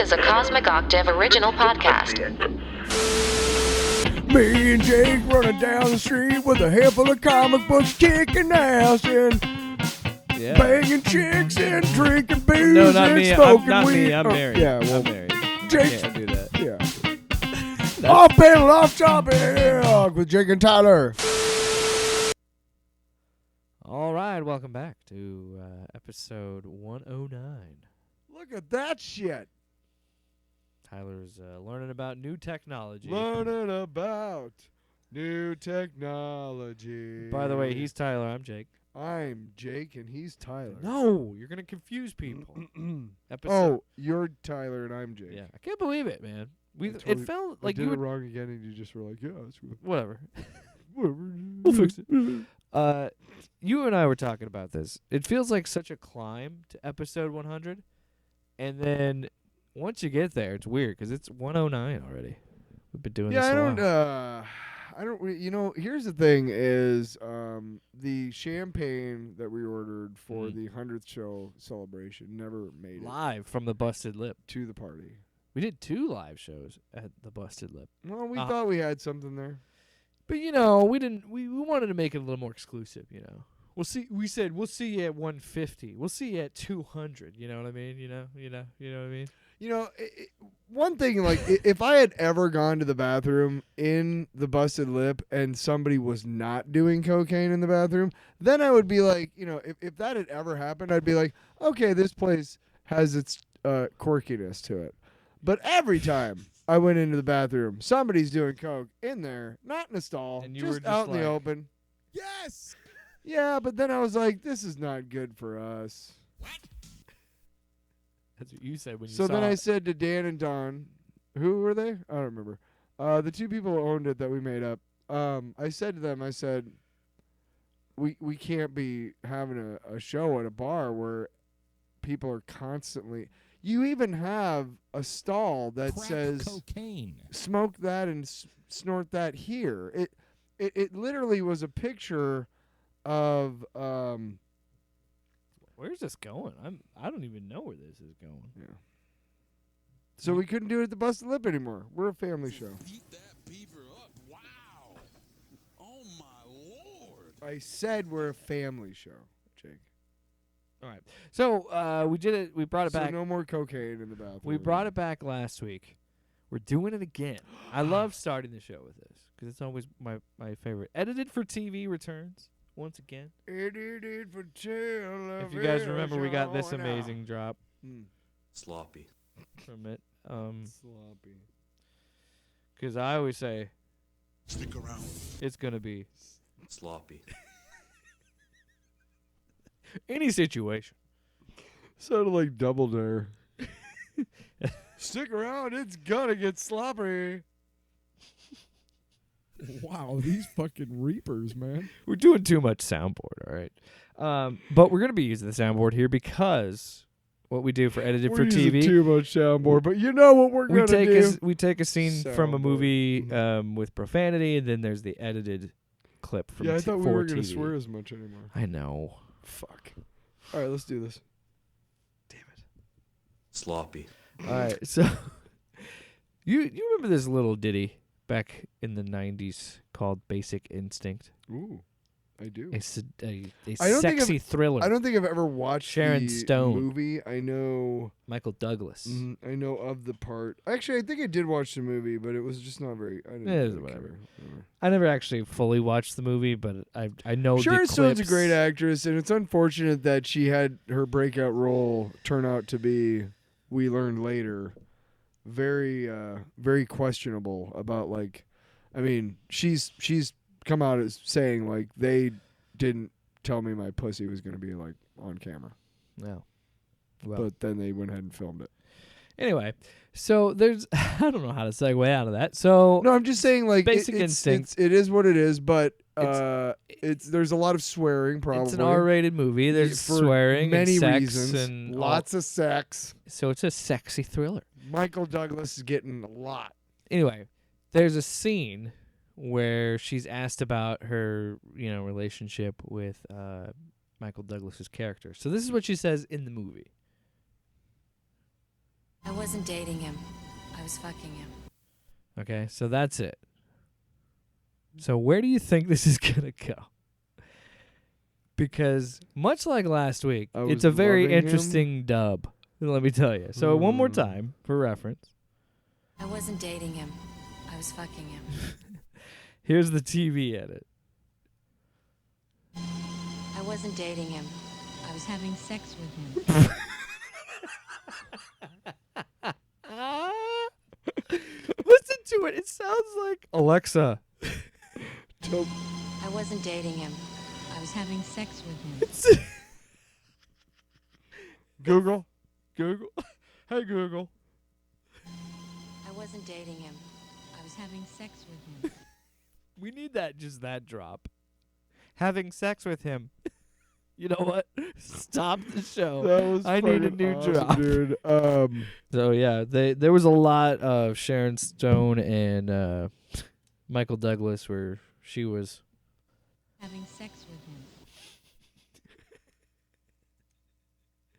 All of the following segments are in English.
is a Cosmic Octave original podcast. Me and Jake running down the street with a handful of comic books, kicking ass and banging chicks and drinking booze No, not and me. smoking Not weed. me. I'm Oh, married. Yeah, well, I'm married. Jake. Can't do that. Yeah. Off panel, off topic with Jake and Tyler. All right, welcome back to episode 109. Look at that shit. Tyler's learning about new technology. Learning about new technology. By the way, he's Tyler. I'm Jake. I'm Jake and he's Tyler. No, you're gonna confuse people. Oh, you're Tyler and I'm Jake. Yeah, I can't believe it, man. It felt I like did you it would. wrong again, and you just were like, "Yeah, that's good." Whatever. Whatever. We'll fix it. You and I were talking about this. It feels like such a climb to episode 100, and then once you get there, it's weird because it's 109 already. We've been doing this a while. I don't. You know, here's the thing: is the champagne that we ordered for the 100th show celebration never made it Live from the Busted Lip. to the party. We did 2 live shows at the Busted Lip. Well, we thought we had something there. But you know, we didn't. We wanted to make it a little more exclusive. You know, we'll see. We said we'll see you at 150. We'll see you at 200. You know what I mean? You know what I mean? You know, one thing, like, if I had ever gone to the bathroom in the Busted Lip and somebody was not doing cocaine in the bathroom, then I would be like, you know, if that had ever happened, I'd be like, okay, this place has its quirkiness to it. But every time I went into the bathroom, somebody's doing coke in there, not in a stall, And you just were just out in like, the open. Yes! Yeah, but then I was like, this is not good for us. That's what you said when you So saw then I it. said to Dan and Don, who were they? I don't remember. The 2 people who owned it that we made up. I said to them, I said, we can't be having a show at a bar where people are constantly. You even have a stall that Crack says cocaine. smoke that and snort that here. It literally was a picture of Where's this going? I don't even know where this is going. yeah. So we couldn't do it at the Busted Lip anymore. We're a family show. Eat that beaver up. Wow. Oh, my Lord. I said we're a family show, Jake. All right. So we did it. We brought it So back. no more cocaine in the bathroom. We brought it back last week. We're doing it again. I love starting the show with this because it's always my favorite. Edited for TV returns once again. Edited for television. If you guys remember, we got this amazing drop Sloppy. from it. Sloppy. Because I always say Stick around. it's gonna be Sloppy. any situation. Sounded like Double Dare. Stick around, it's gonna get sloppy. Wow, these fucking reapers, man. We're doing too much soundboard, all right. But we're gonna be using the soundboard here because what we do for edited We're for using TV. too much soundboard, but you know what we're gonna do? We take a scene from a Soundboard. movie with profanity, and then there's the edited clip from Yeah, I thought we for weren't gonna TV. swear as much anymore. I know. Fuck. All right, let's do this. Sloppy. All right, so you remember this little ditty back in the 90s called Basic Instinct? Ooh, I do. It's a I don't think sexy thriller. I don't think I've ever watched Sharon the Stone. movie. I know. Michael Douglas. I know of the part. Actually, I think I did watch the movie, but it was just not very. I didn't really whatever. care. I never actually fully watched the movie, but I know Sharon the Stone's a clips. great actress, and it's unfortunate that she had her breakout role turn out to be. We learned later, very, very questionable about like. I mean, she's come out as saying like they didn't tell me my pussy was going to be like on camera. No. Well, But then they went ahead and filmed it. anyway, so there's I don't know how to segue out of that. So No, I'm just saying like Basic Instinct. it is what it is, but It's- there's a lot of swearing probably. it's an R-rated movie. There's for swearing many and sex reasons, and lots of sex. so it's a sexy thriller. Michael Douglas is getting a lot. Anyway, there's a scene where she's asked about her, relationship with Michael Douglas's character. So this is what she says in the movie. I wasn't dating him. I was fucking him. Okay, so that's it. So where do you think this is going to go? Because much like last week, I it's was a very loving him. interesting dub. Let me tell you. So one more time for reference. I wasn't dating him. I was fucking him. Here's the TV edit. I wasn't dating him. I was having sex with him. Listen to it. It sounds like Alexa. I wasn't dating him. I was having sex with him. Google. Hey, Google. I wasn't dating him. I was having sex with him. We need that drop. Having sex with him. You know what? Stop the show. That was I need a fucking new awesome, drop. dude. So yeah, there was a lot of Sharon Stone and Michael Douglas where she was Having sex with him.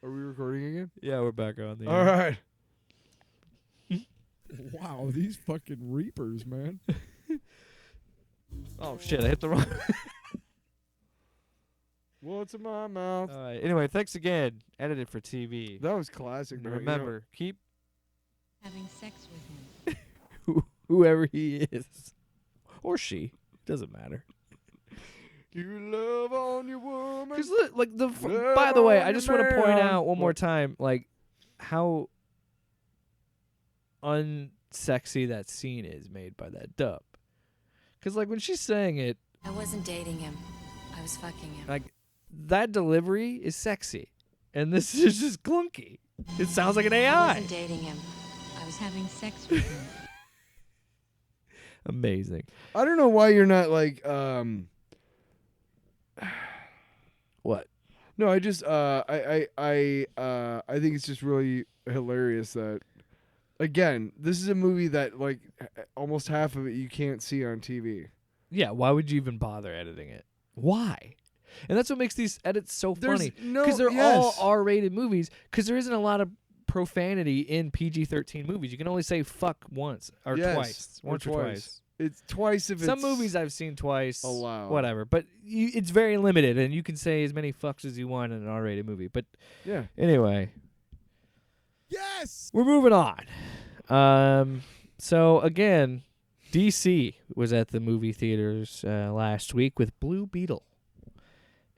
Are we recording again? Yeah, we're back on the All right. Wow, these fucking reapers, man. Oh shit, I hit the wrong. What's in my mouth? All right. Anyway, thanks again. Edited for TV. That was classic, And man. remember, keep Having sex with him. whoever he is or she, doesn't matter. You love on your woman. Because like Love by the way, on I your just want to point man. out one more What? time, like how unsexy that scene is made by that dub. Because like when she's saying it, I wasn't dating him. I was fucking him. like that delivery is sexy, and this is just clunky. It sounds like an I AI. wasn't dating him. I was having sex with him. Amazing. I don't know why you're not like What? No, I just I think it's just really hilarious that again, this is a movie that like almost half of it you can't see on TV. Yeah. Why would you even bother editing it? Why? And that's what makes these edits so There's funny. no- Because they're yes. all R-rated movies. Because there isn't a lot of profanity in PG-13 movies. You can only say fuck once or Yes, twice. or Once or twice. It's twice if Some it's movies I've seen twice. allowed. Whatever. But it's very limited, and you can say as many fucks as you want in an R-rated movie. But Yeah. anyway, Yes! we're moving on. So again, DC was at the movie theaters last week with Blue Beetle.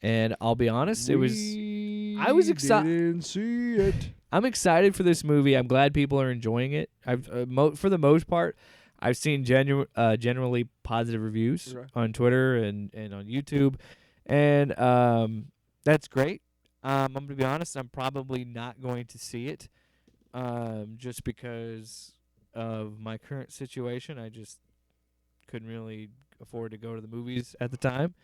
And I'll be honest, I was excited. Didn't see it. I'm excited for this movie. I'm glad people are enjoying it. I've for the most part, I've seen generally positive reviews Okay. on Twitter and on YouTube, and that's great. I'm gonna be honest. I'm probably not going to see it, just because of my current situation. I just couldn't really afford to go to the movies at the time.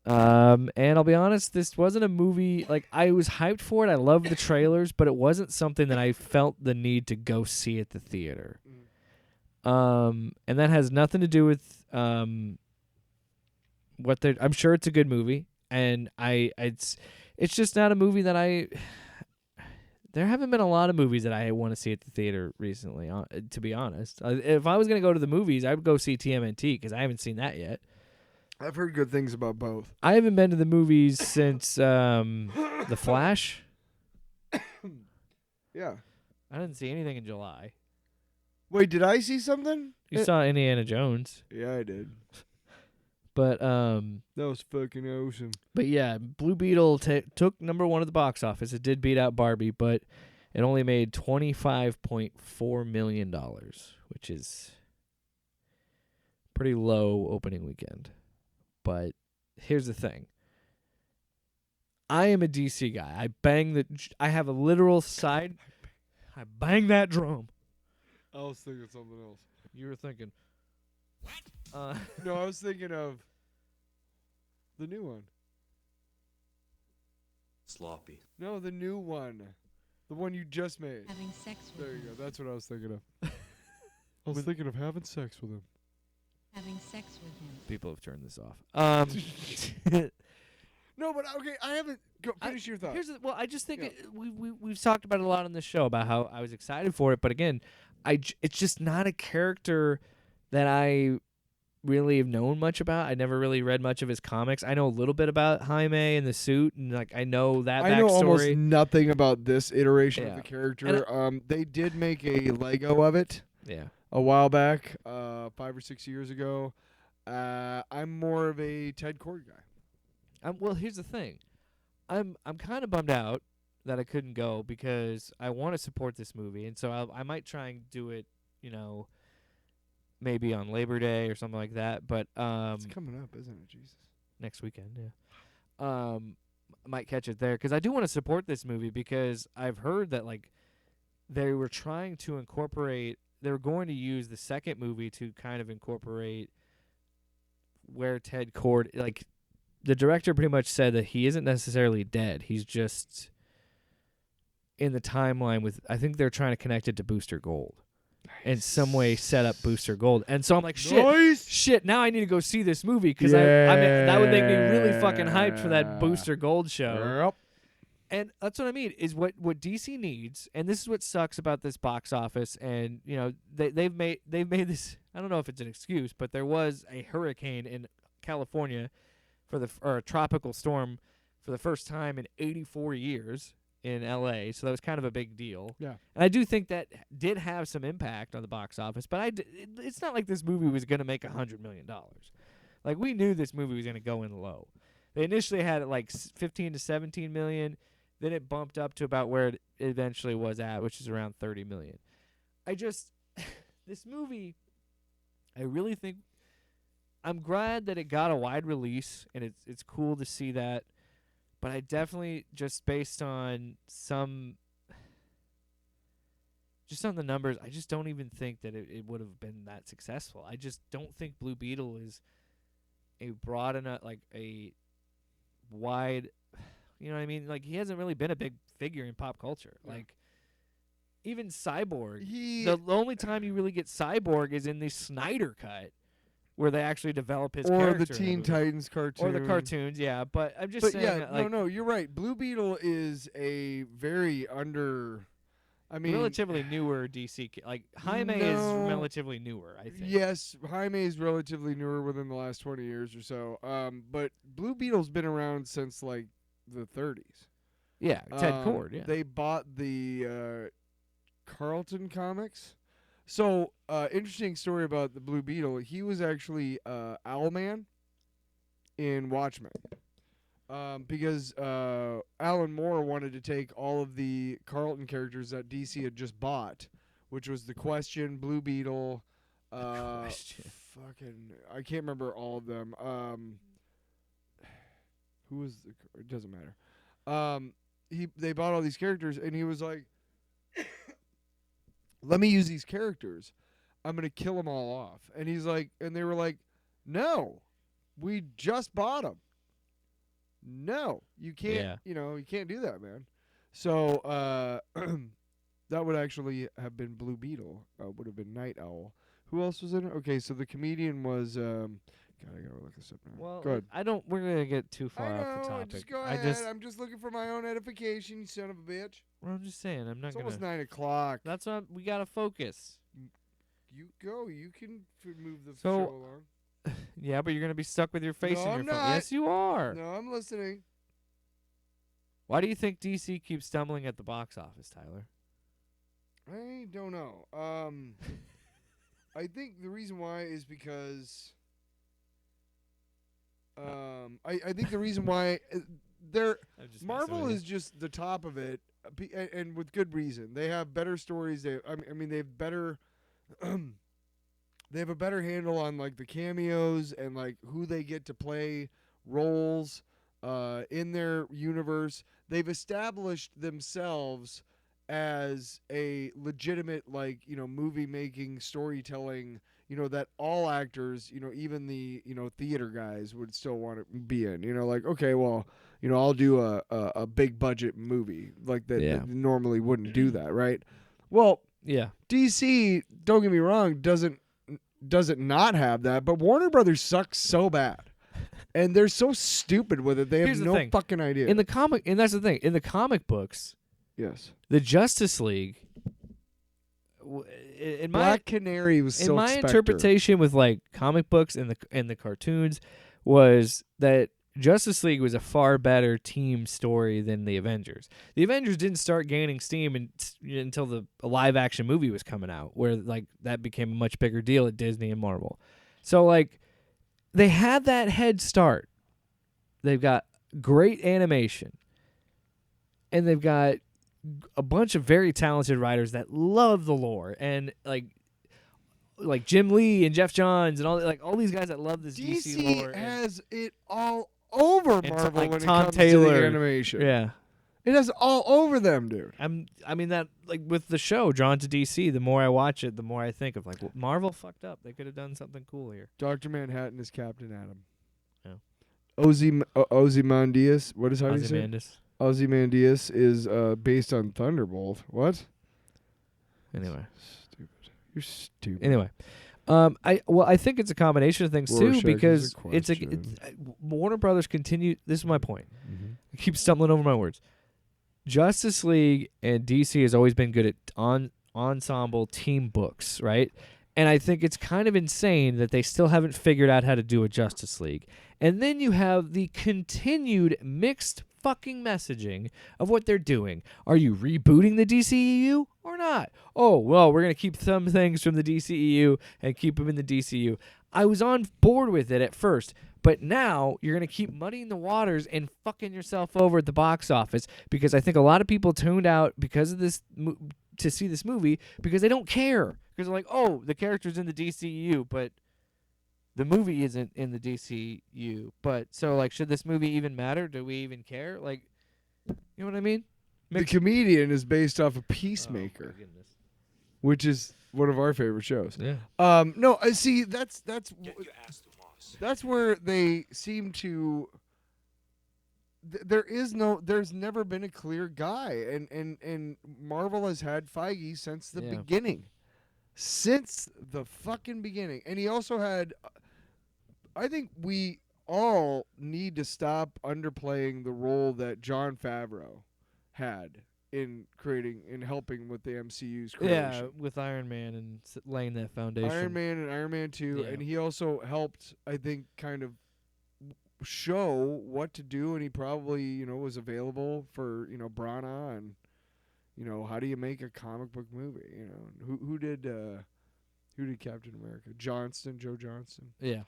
And I'll be honest, this wasn't a movie, like, I was hyped for it. I loved the trailers, but it wasn't something that I felt the need to go see at the theater. And that has nothing to do with what they're. I'm sure it's a good movie, and it's just not a movie that there haven't been a lot of movies that I want to see at the theater recently, to be honest. If I was going to go to the movies, I would go see TMNT because I haven't seen that yet. I've heard good things about both. I haven't been to the movies since The Flash. Yeah. I didn't see anything in July. Wait, did I see something? You saw Indiana Jones, Yeah, I did. but That was fucking awesome. But yeah, Blue Beetle took number one at the box office. It did beat out Barbie, but it only made $25.4 million, which is pretty low opening weekend. But here's the thing. I am a DC guy. I have a literal side. I bang that drum. I was thinking something else. You were thinking. No, I was thinking of the new one. Sloppy. No, the new one. The one you just made. Having sex with There you him. go. That's what I was thinking of. I was thinking of having sex with him. Having sex with him. People have turned this off. No, but okay, I haven't. Finish your thought. I just think Yeah. we've talked about it a lot on this show about how I was excited for it, but again, it's just not a character that I really have known much about. I never really read much of his comics. I know a little bit about Jaime and the suit, and like I know that I know almost backstory. nothing about this iteration of Yeah. the character. They did make a Lego of it Yeah. a while back, 5 or 6 years ago. I'm more of a Ted Cord guy. Well, here's the thing. I'm kind of bummed out that I couldn't go because I want to support this movie, and so I might try and do it, maybe on Labor Day or something like that. But It's coming up, isn't it? Jesus. next weekend, yeah. I might catch it there because I do want to support this movie because I've heard that like they were trying to incorporate. They were going to use the second movie to kind of incorporate where Ted Cord like. The director pretty much said that he isn't necessarily dead. He's just in the timeline with. I think they're trying to connect it to Booster Gold, in some way set up Booster Gold. And so I'm like, shit. Now I need to go see this movie because that would make me really fucking hyped for that Booster Gold show. Yep. And that's what I mean is what DC needs, and this is what sucks about this box office. And they've made this. I don't know if it's an excuse, but there was a hurricane in California. Or a tropical storm for the first time in 84 years in LA, so that was kind of a big deal. Yeah, and I do think that did have some impact on the box office, but it's not like this movie was going to make $100 million. Like we knew this movie was going to go in low. They initially had it like 15 to 17 million, then it bumped up to about where it eventually was at, which is around 30 million. This movie, I really think. I'm glad that it got a wide release, and it's cool to see that. But I definitely, just based on the numbers, I just don't even think that it would have been that successful. I just don't think Blue Beetle is a broad enough, like a wide, you know what I mean? Like he hasn't really been a big figure in pop culture. Yeah. Like even Cyborg, the only time you really get Cyborg is in the Snyder cut. Where they actually develop his character. Or the Teen Titans cartoon. Or the cartoons, yeah. But I'm just saying that, like, no, you're right. Blue Beetle is a very relatively newer DC. Like, Jaime is relatively newer, I think. Yes, Jaime is relatively newer within the last 20 years or so. But Blue Beetle's been around since, like, the 30s. Yeah, Ted Cord, yeah. They bought the Carlton comics. So, interesting story about the Blue Beetle. He was actually Owlman in Watchmen. Because Alan Moore wanted to take all of the Carlton characters that DC had just bought, which was the Question, Blue Beetle, Question. I can't remember all of them. Who was it doesn't matter. They bought all these characters, and he was like, let me use these characters. I'm going to kill them all off. And he's like, and they were like, no, we just bought them. No, you can't, you can't do that, man. So, that would actually have been Blue Beetle. Would have been Night Owl. Who else was in it? Okay, so the comedian was, God, I got to look this up now. Well, go ahead. we're going to get too far off the topic. Just go ahead. I'm just looking for my own edification, you son of a bitch. Well, I'm just saying, I'm not It's going almost to. 9 o'clock. That's what we got to focus. You go. You can move the So- show along. Yeah, but you're going to be stuck with your face No, in your I'm phone. not. Yes, you are. No, I'm listening. Why do you think DC keeps stumbling at the box office, Tyler? I don't know. I think the reason why is because I think the reason why they're Marvel is just the top of it, and with good reason. They have better stories. They have better they have a better handle on like the cameos and like who they get to play roles in their universe. They've established themselves as a legitimate movie making, storytelling, that all actors, even the theater guys would still want to be in. Okay, well, I'll do a big budget movie like that. Yeah. That normally wouldn't do that, right? Well, Yeah. DC, don't get me wrong, doesn't not have that, but Warner Brothers sucks so bad. and they're so stupid with it. They have Here's the no thing. fucking idea. In the comic, and that's the thing. In the comic books, yes, the Justice League, in my Black Canary was in Silk my Spectre. interpretation with like comic books and the cartoons was that Justice League was a far better team story than the Avengers. The Avengers didn't start gaining steam until the live action movie was coming out, where like that became a much bigger deal at Disney and Marvel. So like they had that head start. They've got great animation, and they've got a bunch of very talented writers that love the lore, and like Jim Lee and Jeff Johns and all these guys that love this DC lore. DC has it all over and Marvel like when Tom it comes to Taylor. the animation. Yeah. It has all over them, dude. I mean that like with the show Drawn to DC, the more I watch it, the more I think of like well, Marvel fucked up. They could have done something cool here. Dr. Manhattan is Captain Atom. Yeah. Ozymandias. What is how do you say? Ozymandias. Ozymandias is based on Thunderbolt. What? Anyway. Stupid. You're stupid. Anyway. I think it's a combination of things too Rorschach, because it's a it's question. Warner Brothers continue. This is my point. Mm-hmm. I keep stumbling over my words. Justice League and DC has always been good at ensemble team books, right? And I think it's kind of insane that they still haven't figured out how to do a Justice League. And then you have the continued mixed fucking messaging of what they're doing. Are you rebooting the DCEU or not? Oh, well, we're going to keep some things from the DCEU and keep them in the DCU. I was on board with it at first, but now you're going to keep muddying the waters and fucking yourself over at the box office because I think a lot of people tuned out because of this to see this movie because they don't care. Because they're like, oh, the character's in the DCU, but the movie isn't in the DCU. But so, like, should this movie even matter? Do we even care? Like, you know what I mean? The Comedian is based off of Peacemaker, Oh, my goodness. which is one of our favorite shows. Yeah. No, I see. That's where they seem to. There's never been a clear guy, and Marvel has had Feige since the Yeah. beginning, since the fucking beginning, and he also had. I think we all need to stop underplaying the role that Jon Favreau had in helping with the MCU's creation. Yeah, with Iron Man and laying that foundation. Iron Man and Iron Man 2, Yeah. and he also helped, I think, kind of show what to do, and he probably, was available for, Brana and, how do you make a comic book movie, who did Captain America? Joe Johnston. Yeah.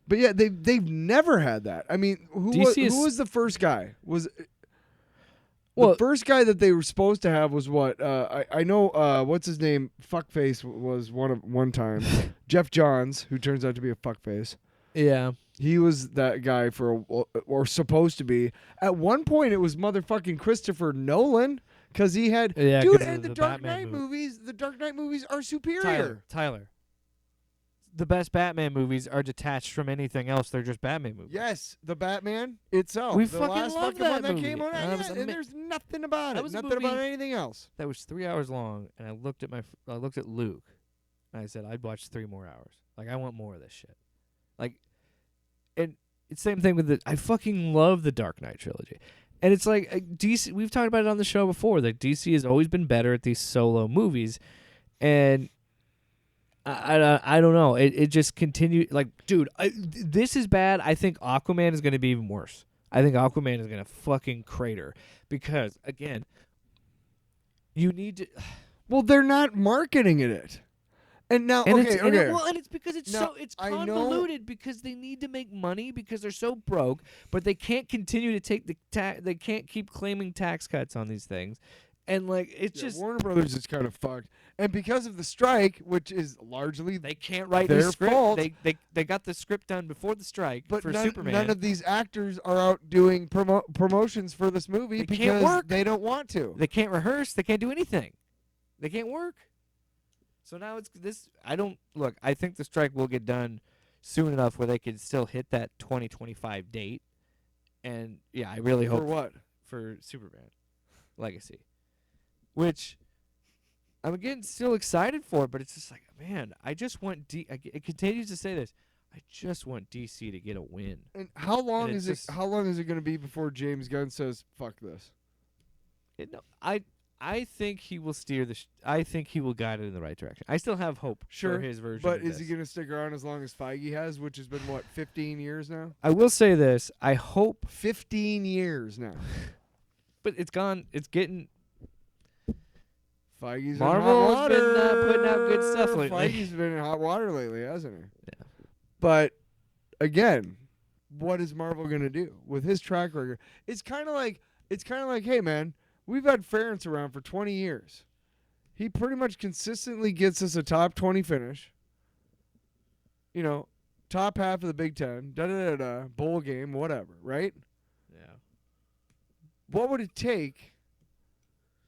But yeah, they've never had that. I mean, who was the first guy? The first guy that they were supposed to have was what? I know. What's his name? Fuckface was one time. Jeff Johns, who turns out to be a fuckface. Yeah. He was that guy or supposed to be. At one point, it was motherfucking Christopher Nolan because he had dude. And the Dark Knight movies. The Dark Knight movies are superior. Tyler. The best Batman movies are detached from anything else. They're just Batman movies. Yes, the Batman itself. We the fucking last love fucking that one that movie. came out. And that was And there's nothing about That it. was a Nothing about movie- anything else. That was 3 hours long, and I looked at Luke, and I said, I'd watch 3 more hours. Like, I want more of this shit. Like, and it's the same thing with I fucking love the Dark Knight trilogy. And it's like, DC, we've talked about it on the show before, that DC has always been better at these solo movies, and I don't know. It just continued. Like, dude, this is bad. I think Aquaman is going to be even worse. I think Aquaman is going to fucking crater because, again, you need to. Well, they're not marketing it. And now, And okay. and it's because it's Now, it's I know- convoluted because they need to make money because they're so broke, but they can't continue to take they can't keep claiming tax cuts on these things. And like it's just Warner Brothers is kind of fucked, and because of the strike, which is largely they can't write their the script. fault. They got the script done before the strike But for none, Superman. none of these actors are out doing promotions for this movie They because can't work. they don't want to. They can't rehearse. They can't do anything. They can't work. So now it's this. I don't look. I think the strike will get done soon enough where they can still hit that 2025 date. And yeah, I really hope For what? for Superman Legacy, which I'm again still excited for. But it's just like, man, I just want. It continues to say this. I just want DC to get a win. And how long And is it's it? just- How long is it going to be before James Gunn says "fuck this"? No, I think he will steer the. I think he will guide it in the right direction. I still have hope Sure, for his version. but of is he this. going to stick around as long as Feige has, which has been what 15 years now? I will say this. I hope, 15 years now. but it's gone. It's getting. Feige's Marvel's in hot been, water. putting out good stuff lately. Feige's been in hot water lately, hasn't he? Yeah. But again, what is Marvel gonna do with his track record? It's kind of like hey man, we've had Ferentz around for 20 years. He pretty much consistently gets us a top 20 finish. You know, top half of the Big Ten, bowl game, whatever, right? Yeah. What would it take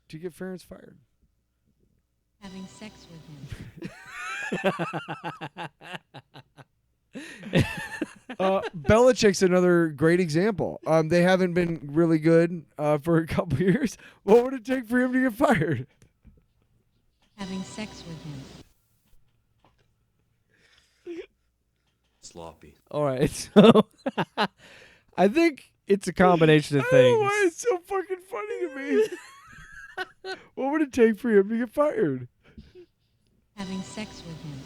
to get Ferentz fired? Having sex with him. Belichick's another great example. They haven't been really good for a couple years. What would it take for him to get fired? Having sex with him. Sloppy. All right. So I think it's a combination of I don't know things. why it's so fucking funny to me. What would it take for him to get fired? Having sex with him.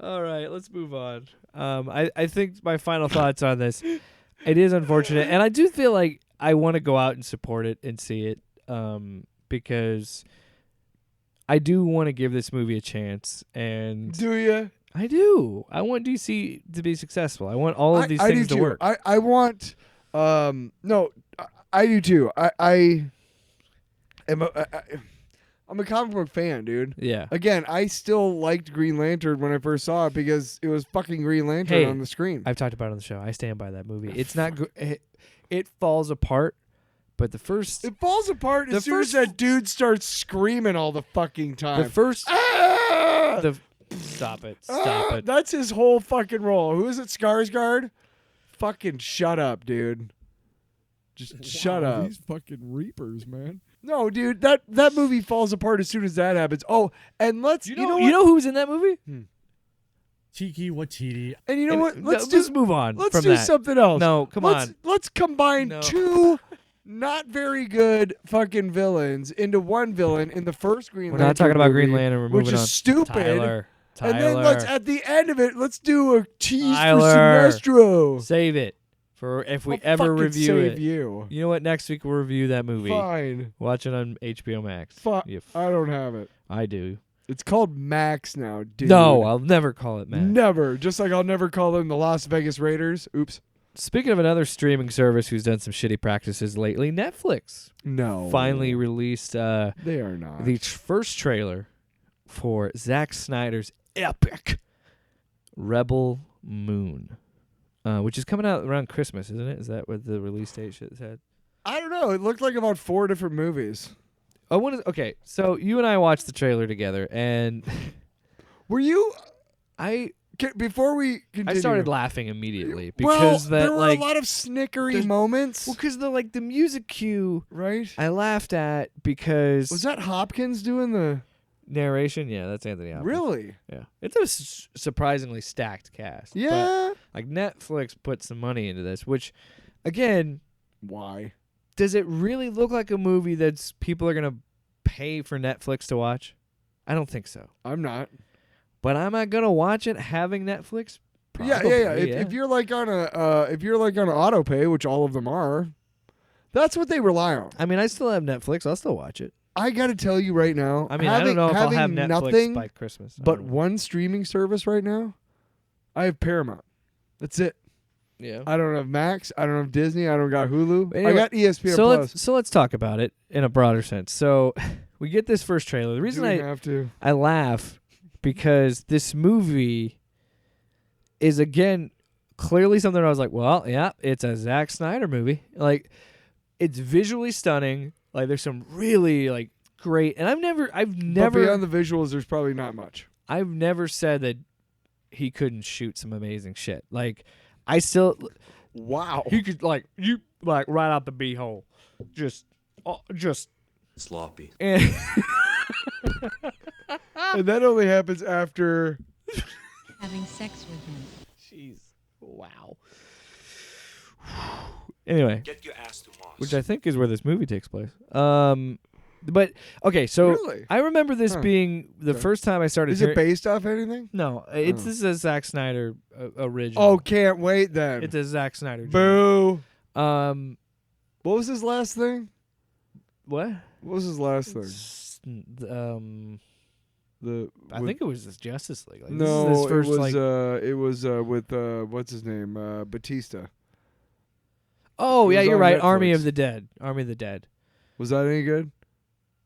All right, let's move on. I think my final thoughts on this. It is unfortunate, and I do feel like I want to go out and support it and see it, because I do want to give this movie a chance, and Do you? I do. I want DC to be successful. I want all of these I things do to too. work. I want. No, I do too. I am I'm a comic book fan, dude. Yeah. Again, I still liked Green Lantern when I first saw it because it was fucking Green Lantern Hey, on the screen. I've talked about it on the show. I stand by that movie. It's not good. It falls apart, but the first It falls apart The as soon as first- that dude starts screaming all the fucking time. the first Ah! stop it. Ah! Stop it. That's his whole fucking role. Who is it? Skarsgård? Fucking shut up, dude. Just shut Wow, up. These fucking reapers, man. No, dude, that movie falls apart as soon as that happens. Oh, and let's You you know know what? who's in that movie? Cheeky Wachiti. And you know what? Let's just move on. let's from do that. something else. No, come let's, on. Let's combine No. two not very good fucking villains into one villain in the first Green We're Lantern. not talking about Green movie, Lantern. We're which moving is on. stupid. Tyler. And then let's at the end of it, let's do a tease Tyler. for Sinestro. Save it for if we I'll ever fucking review save it. you. You know what? Next week we'll review that movie. Fine. Watch it on HBO Max. Fuck. I don't have it. I do. It's called Max now, dude. No, I'll never call it Max. Never. Just like I'll never call them the Las Vegas Raiders. Oops. Speaking of another streaming service who's done some shitty practices lately, Netflix No. finally released They are not. the first trailer for Zack Snyder's epic Rebel Moon, which is coming out around Christmas, isn't it? Is that what the release date said? I don't know. It looked like about 4 different movies. Okay, so you and I watched the trailer together, and Were you I before we continue? started laughing immediately well, because there that were like a lot of snickery there's- moments, because the music cue right? I laughed at because Was that Hopkins doing the? narration. Yeah, that's Anthony Hopkins. Really? Yeah, it's a surprisingly stacked cast. but, Yeah. like Netflix put some money into this, which again, Why? does it really look like a movie that's people are gonna pay for Netflix to watch? I don't think so. I'm not. But am I gonna watch it having Netflix? Yeah. Probably, If you're like on a auto pay, which all of them are, that's what they rely on. I mean, I still have Netflix. I'll still watch it. I got to tell you right now. I mean, I don't know if I'll have Netflix nothing by Christmas. I but don't know. one streaming service right now. I have Paramount. That's it. Yeah. I don't have Max. I don't have Disney. I don't got Hulu. Anyway, I got ESPN so Plus. let's talk about it in a broader sense. So we get this first trailer. The Do reason we have to? I laugh because this movie is again clearly something I was like, well, yeah, it's a Zack Snyder movie. Like, it's visually stunning. Like, there's some really like great, and I've But never beyond the visuals, there's probably not much. I've never said that he couldn't shoot some amazing shit. Like, I still Wow. he could like right out the beehole, just Sloppy. and And that only happens after. Having sex with him. Jeez. Wow. Anyway, Get your ass to Mars. which I think is where this movie takes place. But okay, so Really? I remember this Huh. being the Okay. first time I started. Is it hearing, based off anything? No, Oh. this is a Zack Snyder original. Oh, can't wait then. it's a Zack Snyder. joint. Boo. What What was his last thing? what? What was his last thing? I think it was this Justice League. Like, No, this is his first, it was with what's his name? Batista. Oh it yeah, was you're on right. Army Netflix. of the Dead. Army of the Dead. Was that any good?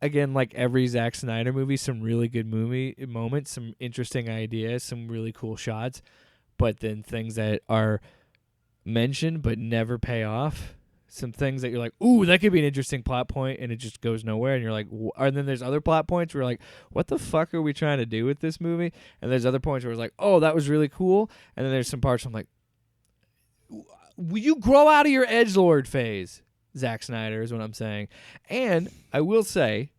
Again, like every Zack Snyder movie, some really good movie moments, some interesting ideas, some really cool shots, but then things that are mentioned but never pay off. Some things that you're like, ooh, that could be an interesting plot point, and it just goes nowhere. And you're like, and then there's other plot points where you're like, what the fuck are we trying to do with this movie? And there's other points where it's like, oh, that was really cool. And then there's some parts where I'm like, will you grow out of your edgelord phase? Zack Snyder is what I'm saying. And I will say,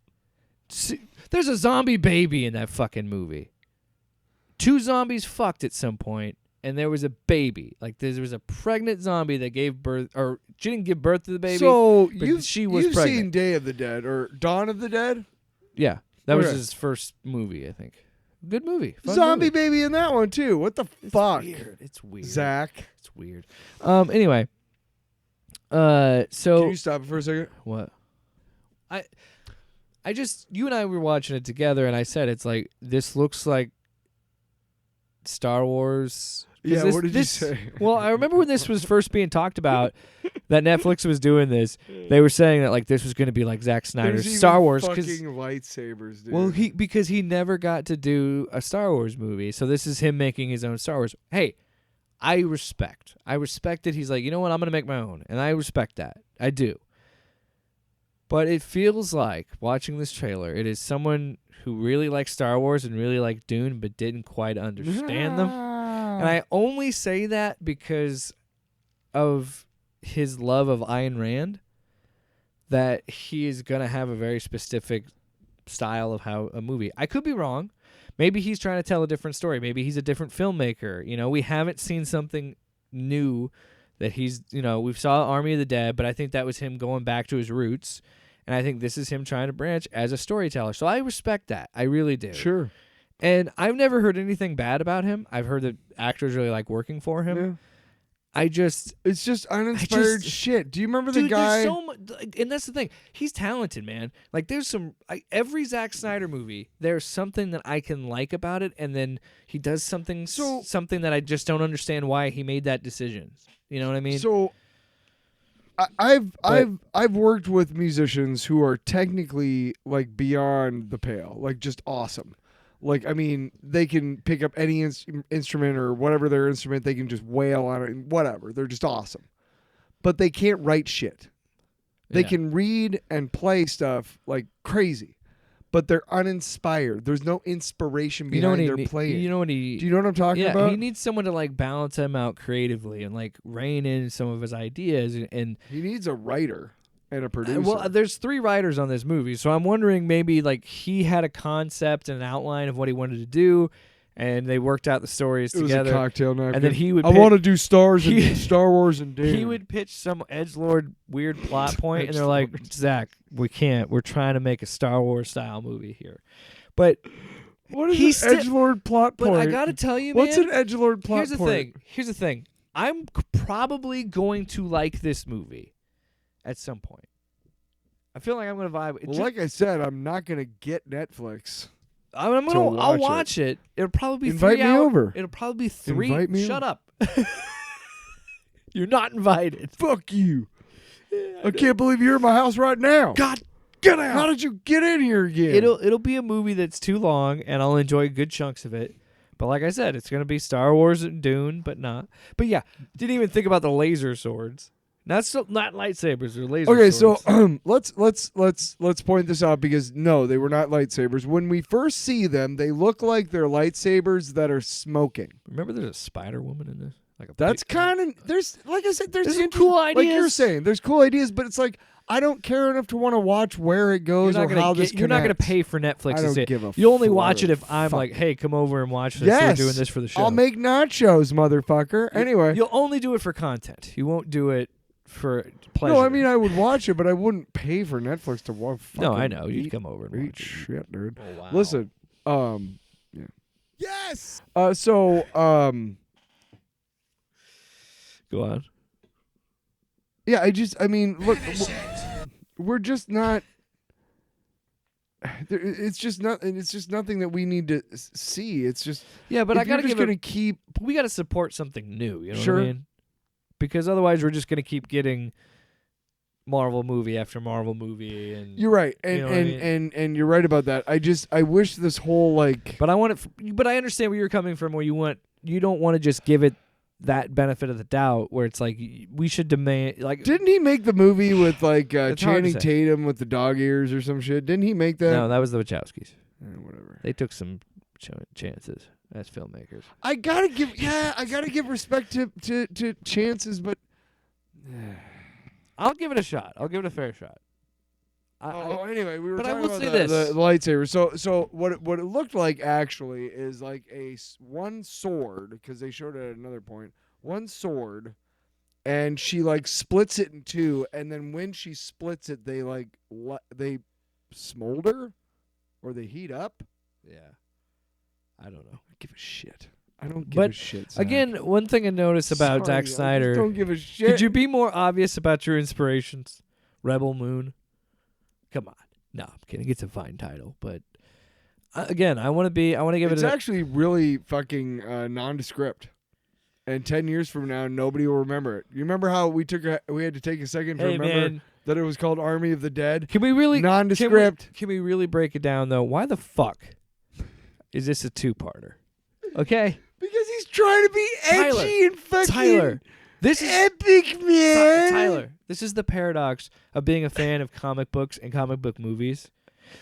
there's a zombie baby in that fucking movie. 2 zombies fucked at some point, and there was a baby. Like there was a pregnant zombie that gave birth, or she didn't give birth to the baby. So but she was you've pregnant. seen Day of the Dead or Dawn of the Dead? Yeah, that was Okay. his first movie, I think. Good movie. Fun Zombie movie. baby in that one too. What the It's fuck? weird. It's weird. Zach, It's weird. Anyway. So can you stop it for a second? what? I just, you and I were watching it together, and I said it's like, this looks like Star Wars. 'Cause Yeah, this- what did this- you say? Well, I remember when this was first being talked about, that Netflix was doing this. They were saying that like this was going to be like Zack Snyder's There's Star even Wars. fucking 'Cause lightsabers, dude. well, because he never got to do a Star Wars movie, so this is him making his own Star Wars. Hey, I respect that he's like, you know what, I'm gonna make my own, and I respect that. I do. But it feels like watching this trailer, it is someone who really likes Star Wars and really liked Dune, but didn't quite understand them. And I only say that because of his love of Ayn Rand, that he is gonna have a very specific style of how a movie. I could be wrong. Maybe he's trying to tell a different story. Maybe he's a different filmmaker. You know, we haven't seen something new that he's, you know, we saw Army of the Dead, but I think that was him going back to his roots. And I think this is him trying to branch as a storyteller. So I respect that. I really do. Sure. And I've never heard anything bad about him. I've heard that actors really like working for him. Yeah. It's just uninspired shit. Do you remember the Dude, guy? there's so much, and that's the thing. He's talented, man. Like, there's some every Zack Snyder movie. There's something that I can like about it, and then he does something that I just don't understand why he made that decision. You know what I mean? So I've worked with musicians who are technically like beyond the pale, like just awesome. Like, I mean, they can pick up any instrument or whatever their instrument, they can just wail on it and whatever. They're just awesome. But they can't write shit. They can read and play stuff like crazy, but they're uninspired. There's no inspiration behind their playing. You know what Do you know what I'm talking yeah, about? he needs someone to like balance him out creatively and like rein in some of his ideas and He needs a writer and a producer. well, there's 3 writers on this movie, so I'm wondering maybe like he had a concept and an outline of what he wanted to do, and they worked out the stories it was together. a cocktail napkin. and then he would. I want to do Star Wars and Dune. He would pitch some edgelord weird plot point, and they're like, Zach, we can't. We're trying to make a Star Wars style movie here, but What is he's an edgelord plot point? But I gotta tell you, what's man, an edgelord plot here's the point? thing. Here's the thing. I'm probably going to like this movie at some point. I feel like I'm gonna vibe. Well, like I said, I'm not gonna get Netflix. I'll watch watch it. It'll probably be Invite 3 me hours. over. It'll probably be 3. Invite me Shut up. You're not invited. Fuck you! I can't believe you're in my house right now. God, get out. How did you get in here again? It'll be a movie that's too long, and I'll enjoy good chunks of it. But like I said, it's gonna be Star Wars and Dune, but not. But yeah, didn't even think about the laser swords. Not lightsabers or laser Okay, swords. so let's point this out because no, they were not lightsabers. When we first see them, they look like they're lightsabers that are smoking. Remember, there's a Spider Woman in this. Like That's kind of there's like I said, there's some interest- cool Like you're ideas. saying, there's cool ideas, but it's like I don't care enough to want to watch where it goes or how this You're not going to connects. pay for Netflix I to don't see it. give a You only watch it if fuck. I'm like, hey, come over and watch this. Yes, We're doing this for the show. I'll make nachos, motherfucker. Anyway, You'll only do it for content. You won't do it for pleasure. no, I mean I would watch it, but I wouldn't pay for Netflix to watch. No, I know. You'd come over and Eat watch it. shit, dude. Oh, wow. Listen, yeah. Yes. So, Go on. yeah, I mean, look, we're just not. It's just not. It's just nothing that we need to see. It's just. Yeah, but if I got to you're just give gonna it. keep. We got to support something new. You know Sure. what I mean? Because otherwise, we're just going to keep getting Marvel movie after Marvel movie, and You're right, and You know what I and you're right about that. I wish this whole like. But I want it. But I understand where you're coming from. Where you don't want to just give it that benefit of the doubt. Where it's like we should demand. Like, Didn't he make the movie with like It's hard to Channing say. Tatum with the dog ears or some shit? Didn't he make that? no, that was the Wachowskis. Whatever. They took some chances as filmmakers. I gotta give respect to chances, but. I'll give it a shot. I'll give it a fair shot. Anyway, we were but I talking will about say the this. lightsaber. So what it looked like actually is like one sword, because they showed it at another point. One sword, and she like splits it in two, and then when she splits it, they like they smolder, or they heat up. Yeah. I don't know. I give a shit. I don't give But a shit. Zach. Again, one thing I noticed about Sorry, I Zack just Snyder. don't give a shit. Could you be more obvious about your inspirations? Rebel Moon. Come on. No, I'm kidding. It's a fine title, but again, I want to give It's it. actually really fucking nondescript. And 10 years from now, nobody will remember it. You remember how we had to take a second to Hey, remember man. that it was called Army of the Dead? Can we really Nondescript. Can we really break it down though? Why the fuck is this a two-parter? Okay, Because he's trying to be edgy Tyler. and fucking Tyler. This is epic, man. Tyler. This is the paradox of being a fan of comic books and comic book movies.